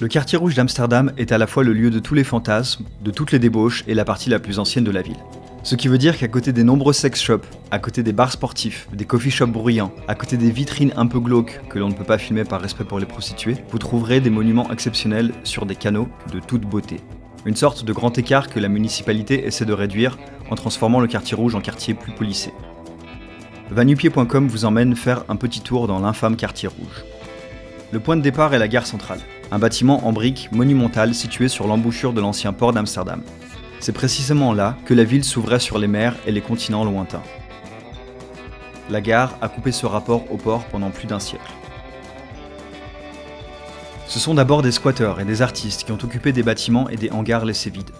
Le quartier rouge d'Amsterdam est à la fois le lieu de tous les fantasmes, de toutes les débauches et la partie la plus ancienne de la ville. Ce qui veut dire qu'à côté des nombreux sex shops, à côté des bars sportifs, des coffee shops bruyants, à côté des vitrines un peu glauques que l'on ne peut pas filmer par respect pour les prostituées, vous trouverez des monuments exceptionnels sur des canaux de toute beauté. Une sorte de grand écart que la municipalité essaie de réduire en transformant le quartier rouge en quartier plus policé. Vanupier.com vous emmène faire un petit tour dans l'infâme quartier rouge. Le point de départ est la gare centrale, un bâtiment en briques monumental situé sur l'embouchure de l'ancien port d'Amsterdam. C'est précisément là que la ville s'ouvrait sur les mers et les continents lointains. La gare a coupé ce rapport au port pendant plus d'un siècle. Ce sont d'abord des squatteurs et des artistes qui ont occupé des bâtiments et des hangars laissés vides.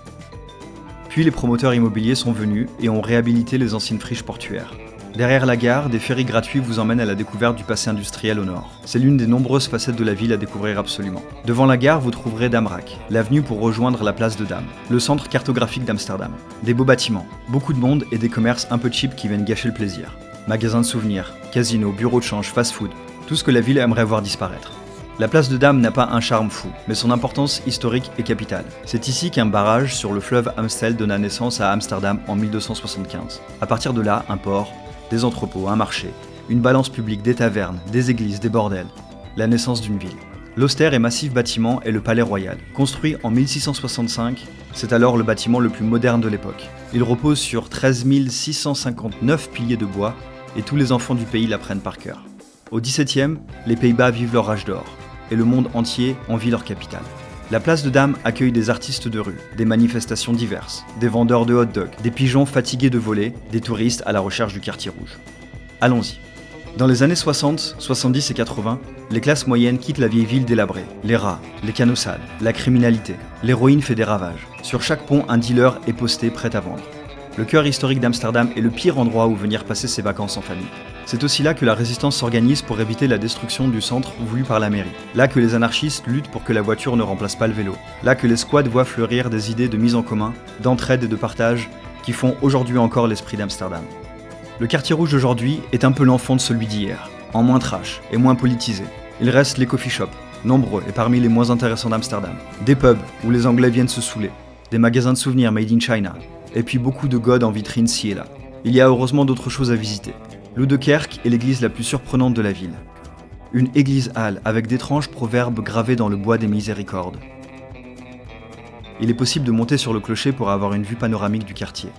Puis les promoteurs immobiliers sont venus et ont réhabilité les anciennes friches portuaires. Derrière la gare, des ferries gratuits vous emmènent à la découverte du passé industriel au nord. C'est l'une des nombreuses facettes de la ville à découvrir absolument. Devant la gare, vous trouverez Damrak, l'avenue pour rejoindre la place de Dam, le centre cartographique d'Amsterdam. Des beaux bâtiments, beaucoup de monde et des commerces un peu cheap qui viennent gâcher le plaisir. Magasins de souvenirs, casinos, bureaux de change, fast-food, tout ce que la ville aimerait voir disparaître. La place de Dam n'a pas un charme fou, mais son importance historique est capitale. C'est ici qu'un barrage sur le fleuve Amstel donna naissance à Amsterdam en 1275. À partir de là, un port, des entrepôts, un marché, une balance publique, des tavernes, des églises, des bordels. La naissance d'une ville. L'austère et massif bâtiment est le Palais Royal. Construit en 1665, c'est alors le bâtiment le plus moderne de l'époque. Il repose sur 13 659 piliers de bois et tous les enfants du pays l'apprennent par cœur. Au XVIIe, les Pays-Bas vivent leur âge d'or et le monde entier envie leur capitale. La place de Dam accueille des artistes de rue, des manifestations diverses, des vendeurs de hot-dogs, des pigeons fatigués de voler, des touristes à la recherche du quartier rouge. Allons-y. Dans les années 60, 70 et 80, les classes moyennes quittent la vieille ville délabrée. Les rats, les canaux sales, la criminalité, l'héroïne fait des ravages. Sur chaque pont, un dealer est posté prêt à vendre. Le cœur historique d'Amsterdam est le pire endroit où venir passer ses vacances en famille. C'est aussi là que la résistance s'organise pour éviter la destruction du centre voulu par la mairie. Là que les anarchistes luttent pour que la voiture ne remplace pas le vélo. Là que les squads voient fleurir des idées de mise en commun, d'entraide et de partage qui font aujourd'hui encore l'esprit d'Amsterdam. Le quartier rouge d'aujourd'hui est un peu l'enfant de celui d'hier, en moins trash et moins politisé. Il reste les coffee shops, nombreux et parmi les moins intéressants d'Amsterdam. Des pubs où les Anglais viennent se saouler. Des magasins de souvenirs made in China. Et puis beaucoup de godes en vitrine ci et là. Il y a heureusement d'autres choses à visiter. Ludekerk est l'église la plus surprenante de la ville. Une église-halle avec d'étranges proverbes gravés dans le bois des miséricordes. Il est possible de monter sur le clocher pour avoir une vue panoramique du quartier.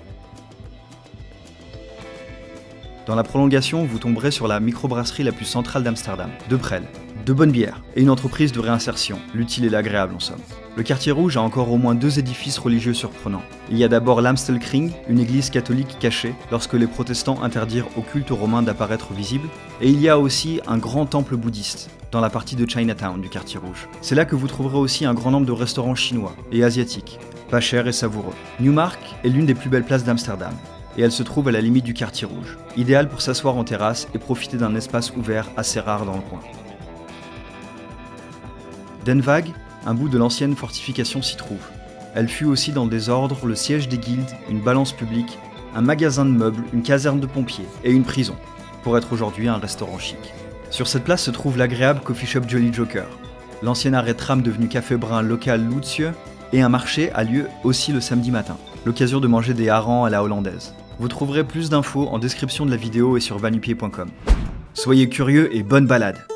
Dans la prolongation, vous tomberez sur la microbrasserie la plus centrale d'Amsterdam, De Prel. De bonnes bières et une entreprise de réinsertion, l'utile et l'agréable en somme. Le quartier rouge a encore au moins deux édifices religieux surprenants. Il y a d'abord l'Amstelkring, une église catholique cachée lorsque les protestants interdirent au culte romain d'apparaître visible, et il y a aussi un grand temple bouddhiste dans la partie de Chinatown du quartier rouge. C'est là que vous trouverez aussi un grand nombre de restaurants chinois et asiatiques, pas chers et savoureux. Newmark est l'une des plus belles places d'Amsterdam, et elle se trouve à la limite du quartier rouge, idéale pour s'asseoir en terrasse et profiter d'un espace ouvert assez rare dans le coin. Den Haag, un bout de l'ancienne fortification s'y trouve. Elle fut aussi dans le désordre le siège des guildes, une balance publique, un magasin de meubles, une caserne de pompiers et une prison, pour être aujourd'hui un restaurant chic. Sur cette place se trouve l'agréable coffee shop Jolly Joker, l'ancien arrêt de tram devenu café brun local Loetsieu, et un marché a lieu aussi le samedi matin, l'occasion de manger des harengs à la hollandaise. Vous trouverez plus d'infos en description de la vidéo et sur vanupier.com. Soyez curieux et bonne balade!